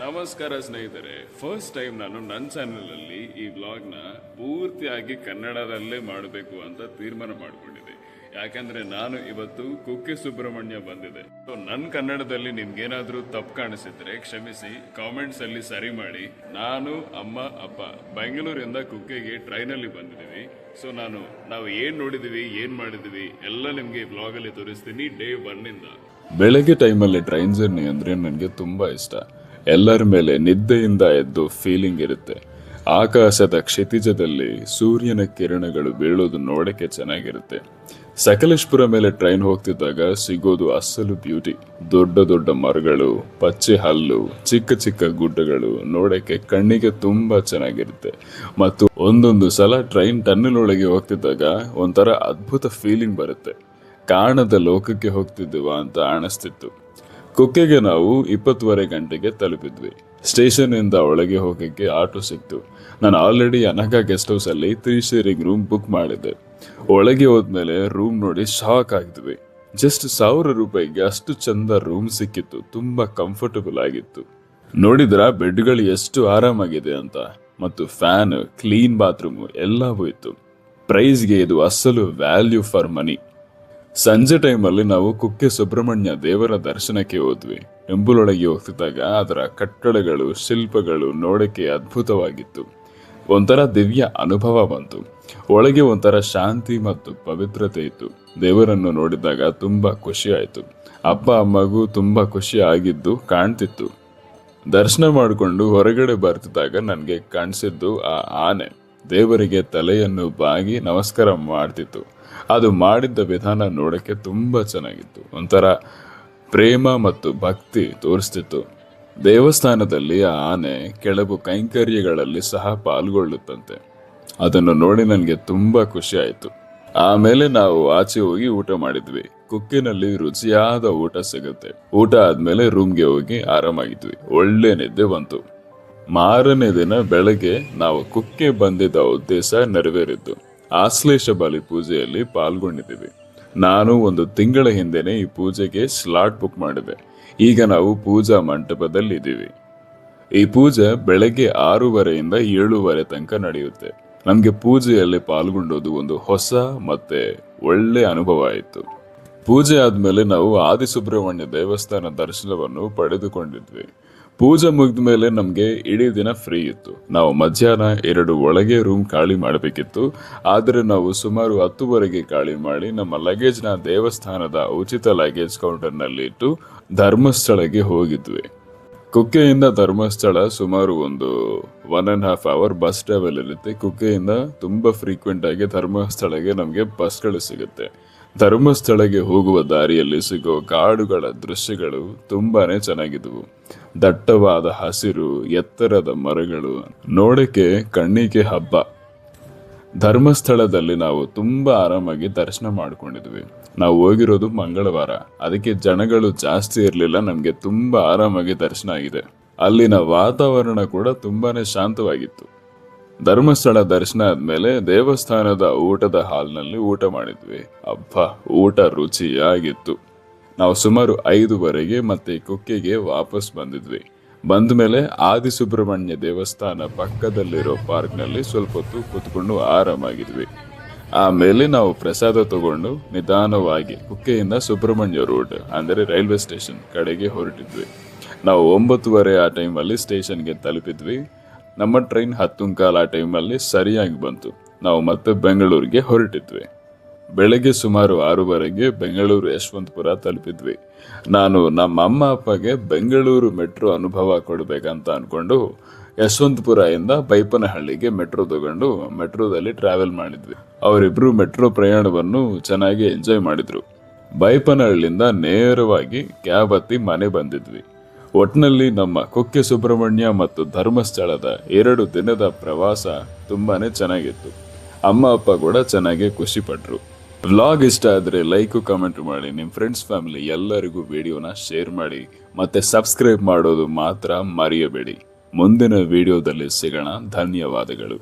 ನಮಸ್ಕಾರ ಸ್ನೇಹಿತರೆ, first time ನಾನು ನನ್ನ ಚಾನಲಲ್ಲಿ ಈ ವ್ಲಾಗ್ನ ಪೂರ್ತಿಯಾಗಿ ಕನ್ನಡದಲ್ಲೇ ಮಾಡಬೇಕು ಅಂತ ತೀರ್ಮಾನ ಮಾಡಿಕೊಂಡಿದ್ದೆ. ಯಾಕಂದ್ರೆ ನಾನು ಇವತ್ತು ಕುಕ್ಕೆ ಸುಬ್ರಹ್ಮಣ್ಯ ಬಂದಿದೆ. ಸೊ ನನ್ನ ಕನ್ನಡದಲ್ಲಿ ನಿಮ್ಗೇನಾದ್ರೂ ತಪ್ಪು ಕಾಣಿಸಿದ್ರೆ ಕ್ಷಮಿಸಿ, ಕಾಮೆಂಟ್ಸ್ ಅಲ್ಲಿ ಸರಿ ಮಾಡಿ. ನಾನು ಅಮ್ಮ ಅಪ್ಪ ಬೆಂಗಳೂರಿಂದ ಕುಕ್ಕೆಗೆ ಟ್ರೈನಲ್ಲಿ ಬಂದಿದ್ದೀವಿ. ಸೊ ನಾವು ಏನ್ ನೋಡಿದೀವಿ, ಏನ್ ಮಾಡಿದೀವಿ ಎಲ್ಲ ನಿಮ್ಗೆ ವ್ಲಾಗ್ ಅಲ್ಲಿ ತೋರಿಸ್ತೀನಿ ಡೇ 1 ಇಂದ. ಬೆಳಗ್ಗೆ ಟೈಮಲ್ಲಿ ಟ್ರೈನ್ ಜರ್ನಿ ಅಂದ್ರೆ ನನಗೆ ತುಂಬಾ ಇಷ್ಟ. ಎಲ್ಲರ ಮೇಲೆ ನಿದ್ದೆಯಿಂದ ಎದ್ದು ಫೀಲಿಂಗ್ ಇರುತ್ತೆ. ಆಕಾಶದ ಕ್ಷಿತಿಜದಲ್ಲಿ ಸೂರ್ಯನ ಕಿರಣಗಳು ಬೀಳೋದು ನೋಡಕ್ಕೆ ಚೆನ್ನಾಗಿರುತ್ತೆ. ಸಕಲೇಶ್ಪುರ ಮೇಲೆ ಟ್ರೈನ್ ಹೋಗ್ತಿದ್ದಾಗ ಸಿಗೋದು ಅಸಲು ಬ್ಯೂಟಿ. ದೊಡ್ಡ ದೊಡ್ಡ ಮರಗಳು, ಪಚ್ಚೆ ಹಲ್ಲು, ಚಿಕ್ಕ ಚಿಕ್ಕ ಗುಡ್ಡಗಳು ನೋಡಕ್ಕೆ ಕಣ್ಣಿಗೆ ತುಂಬಾ ಚೆನ್ನಾಗಿರುತ್ತೆ. ಮತ್ತು ಒಂದೊಂದು ಸಲ ಟ್ರೈನ್ ಟನ್ನಲ್ ಒಳಗೆ ಹೋಗ್ತಿದ್ದಾಗ ಒಂಥರ ಅದ್ಭುತ ಫೀಲಿಂಗ್ ಬರುತ್ತೆ. ಕಾಣದ ಲೋಕಕ್ಕೆ ಹೋಗ್ತಿದ್ದೀವ ಅಂತ ಅನಿಸ್ತಿತ್ತು. ಕುಕ್ಕೆಗೆ ನಾವು 20:15 ಗಂಟೆಗೆ ತಲುಪಿದ್ವಿ. ಸ್ಟೇಷನ್ ಇಂದ ಒಳಗೆ ಹೋಗಕ್ಕೆ ಆಟೋ ಸಿಕ್ತು. ನಾನು ಆಲ್ರೆಡಿ ಅನಘಾ ಗೆಸ್ಟ್ ಹೌಸ್ ಅಲ್ಲಿ 3 ಶೇರಿಂಗ್ ರೂಮ್ ಬುಕ್ ಮಾಡಿದ್ದೆ. ಒಳಗೆ ಹೋದ್ಮೇಲೆ ರೂಮ್ ನೋಡಿ ಶಾಕ್ ಆಗಿದ್ವಿ. ಜಸ್ಟ್ 1000 ರೂಪಾಯಿಗೆ ಅಷ್ಟು ಚಂದ ರೂಮ್ ಸಿಕ್ಕಿತ್ತು. ತುಂಬಾ ಕಂಫರ್ಟಬಲ್ ಆಗಿತ್ತು. ನೋಡಿದ್ರ ಬೆಡ್ಗಳು ಎಷ್ಟು ಆರಾಮಾಗಿದೆ ಅಂತ. ಮತ್ತು ಫ್ಯಾನ್, ಕ್ಲೀನ್ ಬಾತ್ರೂಮ್ ಎಲ್ಲವೂ ಇತ್ತು. ಪ್ರೈಸ್ಗೆ ಇದು ಅಸಲು ವ್ಯಾಲ್ಯೂ ಫಾರ್ ಮನಿ. ಸಂಜೆ ಟೈಮಲ್ಲಿ ನಾವು ಕುಕ್ಕೆ ಸುಬ್ರಹ್ಮಣ್ಯ ದೇವರ ದರ್ಶನಕ್ಕೆ ಹೋದ್ವಿ. ಟೆಂಪಲ್ ಹೋಗ್ತಿದ್ದಾಗ ಅದರ ಕಟ್ಟಡಗಳು, ಶಿಲ್ಪಗಳು ನೋಡಕ್ಕೆ ಅದ್ಭುತವಾಗಿತ್ತು. ಒಂಥರ ದಿವ್ಯ ಅನುಭವ ಬಂತು. ಒಳಗೆ ಒಂಥರ ಶಾಂತಿ ಮತ್ತು ಪವಿತ್ರತೆ ಇತ್ತು. ದೇವರನ್ನು ನೋಡಿದಾಗ ತುಂಬಾ ಖುಷಿ ಆಯ್ತು. ಅಪ್ಪ ಅಮ್ಮಗೂ ತುಂಬಾ ಖುಷಿ ಆಗಿದ್ದು ಕಾಣ್ತಿತ್ತು. ದರ್ಶನ ಮಾಡಿಕೊಂಡು ಹೊರಗಡೆ ಬರ್ತಿದ್ದಾಗ ನನಗೆ ಕಾಣಿಸಿದ್ದು ಆ ಆನೆ ದೇವರಿಗೆ ತಲೆಯನ್ನು ಬಾಗಿ ನಮಸ್ಕಾರ ಮಾಡ್ತಿತ್ತು. ಅದು ಮಾಡಿದ್ದ ವಿಧಾನ ನೋಡಕ್ಕೆ ತುಂಬಾ ಚೆನ್ನಾಗಿತ್ತು. ಒಂಥರ ಪ್ರೇಮ ಮತ್ತು ಭಕ್ತಿ ತೋರಿಸ್ತಿತ್ತು. ದೇವಸ್ಥಾನದಲ್ಲಿ ಆ ಆನೆ ಕೆಲವು ಕೈಂಕರ್ಯಗಳಲ್ಲಿ ಸಹ ಪಾಲ್ಗೊಳ್ಳುತ್ತಂತೆ. ಅದನ್ನು ನೋಡಿ ನನಗೆ ತುಂಬಾ ಖುಷಿ ಆಯ್ತು. ಆಮೇಲೆ ನಾವು ಆಚೆ ಹೋಗಿ ಊಟ ಮಾಡಿದ್ವಿ. ಕುಕ್ಕಿನಲ್ಲಿ ರುಚಿಯಾದ ಊಟ ಸಿಗುತ್ತೆ. ಊಟ ಆದ್ಮೇಲೆ ರೂಮ್ಗೆ ಹೋಗಿ ಆರಾಮಾಗಿದ್ವಿ. ಒಳ್ಳೆ ನಿದ್ದೆ ಬಂತು. ಮಾರನೇ ದಿನ ಬೆಳಗ್ಗೆ ನಾವು ಕುಕ್ಕೆ ಬಂದಿದ್ದ ಉದ್ದೇಶ ನೆರವೇರಿದ್ದು. ಆಶ್ಲೇಷ ಬಲಿ ಪೂಜೆಯಲ್ಲಿ ಪಾಲ್ಗೊಂಡಿದ್ದೀವಿ. ನಾನು 1 ತಿಂಗಳ ಹಿಂದೆನೆ ಈ ಪೂಜೆಗೆ ಸ್ಲಾಟ್ ಬುಕ್ ಮಾಡಿದೆ. ಈಗ ನಾವು ಪೂಜಾ ಮಂಟಪದಲ್ಲಿ ಇದ್ದೀವಿ. ಈ ಪೂಜೆ ಬೆಳಗ್ಗೆ 6:30 7:30 ತನಕ ನಡೆಯುತ್ತೆ. ನಮ್ಗೆ ಪೂಜೆಯಲ್ಲಿ ಪಾಲ್ಗೊಂಡೋದು ಒಂದು ಹೊಸ ಮತ್ತೆ ಒಳ್ಳೆ ಅನುಭವ ಆಯಿತು. ಪೂಜೆ ಆದ್ಮೇಲೆ ನಾವು ಆದಿಸುಬ್ರಹ್ಮಣ್ಯ ದೇವಸ್ಥಾನ ದರ್ಶನವನ್ನು ಪಡೆದುಕೊಂಡಿದ್ವಿ. ಪೂಜೆ ಮುಗಿದ ಮೇಲೆ ನಮ್ಗೆ ಇಡೀ ದಿನ ಫ್ರೀ ಇತ್ತು. ನಾವು ಮಧ್ಯಾಹ್ನ 2 ಒಳಗೆ ರೂಮ್ ಖಾಲಿ ಮಾಡಬೇಕಿತ್ತು. ಆದರೆ ನಾವು ಸುಮಾರು 10:00 ಖಾಲಿ ಮಾಡಿ ನಮ್ಮ ಲಗೇಜ್ನ ದೇವಸ್ಥಾನದ ಉಚಿತ ಲಗೇಜ್ ಕೌಂಟರ್ನಲ್ಲಿ ಇಟ್ಟು ಧರ್ಮಸ್ಥಳಕ್ಕೆ ಹೋಗಿದ್ವಿ. ಕುಕ್ಕೆಯಿಂದ ಧರ್ಮಸ್ಥಳ ಸುಮಾರು ಒಂದು 1.5 ಅವರ್ ಬಸ್ ಟ್ರಾವೆಲ್ ಇರುತ್ತೆ. ಕುಕ್ಕೆಯಿಂದ ತುಂಬಾ ಫ್ರೀಕ್ವೆಂಟ್ ಆಗಿ ಧರ್ಮಸ್ಥಳಕ್ಕೆ ನಮಗೆ ಬಸ್ಗಳು ಸಿಗುತ್ತೆ. ಧರ್ಮಸ್ಥಳಕ್ಕೆ ಹೋಗುವ ದಾರಿಯಲ್ಲಿ ಸಿಗೋ ಕಾಡುಗಳ ದೃಶ್ಯಗಳು ತುಂಬಾನೇ ಚೆನ್ನಾಗಿದ್ವು. ದಟ್ಟವಾದ ಹಸಿರು, ಎತ್ತರದ ಮರಗಳು ನೋಡಕ್ಕೆ ಕಣ್ಣಿಗೆ ಹಬ್ಬ. ಧರ್ಮಸ್ಥಳದಲ್ಲಿ ನಾವು ತುಂಬಾ ಆರಾಮಾಗಿ ದರ್ಶನ ಮಾಡ್ಕೊಂಡಿದ್ವಿ. ನಾವು ಹೋಗಿರೋದು ಮಂಗಳವಾರ, ಅದಕ್ಕೆ ಜನಗಳು ಜಾಸ್ತಿ ಇರಲಿಲ್ಲ. ನಮ್ಗೆ ತುಂಬಾ ಆರಾಮಾಗಿ ದರ್ಶನ ಆಗಿದೆ. ಅಲ್ಲಿನ ವಾತಾವರಣ ಕೂಡ ತುಂಬಾನೇ ಶಾಂತವಾಗಿತ್ತು. ಧರ್ಮಸ್ಥಳ ದರ್ಶನ ಆದ್ಮೇಲೆ ದೇವಸ್ಥಾನದ ಊಟದ ಹಾಲ್ನಲ್ಲಿ ಊಟ ಮಾಡಿದ್ವಿ. ಊಟ ರುಚಿಯಾಗಿತ್ತು. ನಾವು ಸುಮಾರು 5:00 ಮತ್ತೆ ಕುಕ್ಕೆಗೆ ವಾಪಸ್ ಬಂದಿದ್ವಿ. ಬಂದ ಮೇಲೆ ಆದಿಸುಬ್ರಹ್ಮಣ್ಯ ದೇವಸ್ಥಾನ ಪಕ್ಕದಲ್ಲಿರೋ ಪಾರ್ಕ್ನಲ್ಲಿ ಸ್ವಲ್ಪ ಹೊತ್ತು ಕೂತ್ಕೊಂಡು ಆರಾಮಾಗಿದ್ವಿ. ಆಮೇಲೆ ನಾವು ಪ್ರಸಾದ ತಗೊಂಡು ನಿಧಾನವಾಗಿ ಕುಕ್ಕೆಯಿಂದ ಸುಬ್ರಹ್ಮಣ್ಯ ರೋಡ್ ಅಂದರೆ ರೈಲ್ವೆ ಸ್ಟೇಷನ್ ಕಡೆಗೆ ಹೊರಟಿದ್ವಿ. ನಾವು 9:30 ಆ ಟೈಮಲ್ಲಿ ಸ್ಟೇಷನ್ಗೆ ತಲುಪಿದ್ವಿ. ನಮ್ಮ ಟ್ರೈನ್ 10:15 ಆ ಟೈಮಲ್ಲಿ ಸರಿಯಾಗಿ ಬಂತು. ನಾವು ಮತ್ತೆ ಬೆಂಗಳೂರಿಗೆ ಹೊರಟಿದ್ವಿ. ಬೆಳಗ್ಗೆ ಸುಮಾರು 6:30 ಬೆಂಗಳೂರು ಯಶವಂತಪುರ ತಲುಪಿದ್ವಿ. ನಾನು ನಮ್ಮ ಅಮ್ಮ ಅಪ್ಪಗೆ ಬೆಂಗಳೂರು ಮೆಟ್ರೋ ಅನುಭವ ಕೊಡಬೇಕಂತ ಅನ್ಕೊಂಡು ಯಶವಂತಪುರ ಇಂದ ಬೈಪನಹಳ್ಳಿಗೆ ಮೆಟ್ರೋ ತಗೊಂಡು ಮೆಟ್ರೋದಲ್ಲಿ ಟ್ರಾವೆಲ್ ಮಾಡಿದ್ವಿ. ಅವರಿಬ್ರು ಮೆಟ್ರೋ ಪ್ರಯಾಣವನ್ನು ಚೆನ್ನಾಗಿ ಎಂಜಾಯ್ ಮಾಡಿದ್ರು. ಬೈಪನಹಳ್ಳಿಯಿಂದ ನೇರವಾಗಿ ಕ್ಯಾಬ್ ಹತ್ತಿ ಮನೆ ಬಂದಿದ್ವಿ. ಒಟ್ನಲ್ಲಿ ನಮ್ಮ ಕುಕ್ಕೆ ಸುಬ್ರಹ್ಮಣ್ಯ ಮತ್ತು ಧರ್ಮಸ್ಥಳದ 2 ದಿನದ ಪ್ರವಾಸ ತುಂಬಾನೇ ಚೆನ್ನಾಗಿತ್ತು. ಅಮ್ಮ ಅಪ್ಪ ಕೂಡ ಚೆನ್ನಾಗಿ ಖುಷಿ ಪಟ್ರು. ವ್ಲಾಗ್ ಇಷ್ಟ ಆದ್ರೆ ಲೈಕ್ ಕಮೆಂಟ್ ಮಾಡಿ. ನಿಮ್ಮ ಫ್ರೆಂಡ್ಸ್ ಫ್ಯಾಮಿಲಿ ಎಲ್ಲರಿಗೂ ವಿಡಿಯೋನ ಶೇರ್ ಮಾಡಿ. ಮತ್ತೆ ಸಬ್ಸ್ಕ್ರೈಬ್ ಮಾಡೋದು ಮಾತ್ರ ಮರೆಯಬೇಡಿ. ಮುಂದಿನ ವಿಡಿಯೋದಲ್ಲಿ ಸಿಗೋಣ. ಧನ್ಯವಾದಗಳು.